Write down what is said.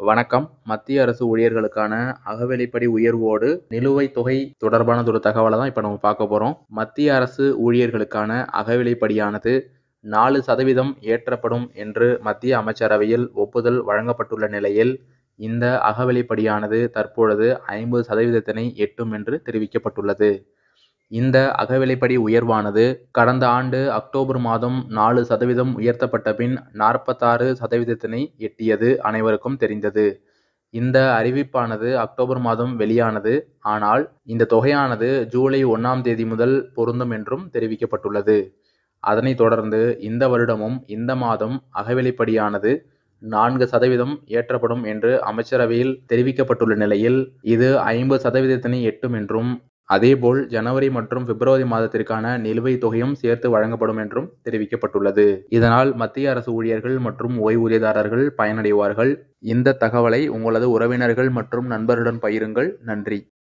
வணக்கம். மத்திய அரசு ஊழியர்களுக்கான அகவிலைப்படி உயர்வோடு நிலுவைத் தொகை தொடர்பான ஒரு தகவலை தான் இப்ப நம்ம பார்க்க போறோம். மத்திய அரசு ஊழியர்களுக்கான அகவிலைப்படியானது 4% ஏற்றப்படும் என்று மத்திய அமைச்சரவையில் ஒப்புதல் வழங்கப்பட்டுள்ள நிலையில், இந்த அகவிலைப்படியானது தற்பொழுது 50% எட்டும் என்று தெரிவிக்கப்பட்டுள்ளது. இந்த அகவிலைப்படி உயர்வானது கடந்த ஆண்டு அக்டோபர் மாதம் 4% உயர்த்தப்பட்ட பின் 46% எட்டியது அனைவருக்கும் தெரிந்தது. இந்த அறிவிப்பானது அக்டோபர் மாதம் வெளியானது. ஆனால் இந்த தொகையானது ஜூலை 1ஆம் தேதி முதல் பொருந்தும் என்றும் தெரிவிக்கப்பட்டுள்ளது. அதனைத் தொடர்ந்து இந்த வருடமும் இந்த மாதம் அகவிலைப்படியானது 4% ஏற்றப்படும் என்று அமைச்சரவையில் தெரிவிக்கப்பட்டுள்ள நிலையில், இது 50% எட்டும் என்றும், அதேபோல் ஜனவரி மற்றும் பிப்ரவரி மாதத்திற்கான நிலுவைத் தொகையும் சேர்த்து வழங்கப்படும் என்றும் தெரிவிக்கப்பட்டுள்ளது. இதனால் மத்திய அரசு ஊழியர்கள் மற்றும் ஓய்வூதியதாரர்கள் பயனடைவார்கள். இந்த தகவலை உங்களது உறவினர்கள் மற்றும் நண்பர்களுடன் பகிருங்கள். நன்றி.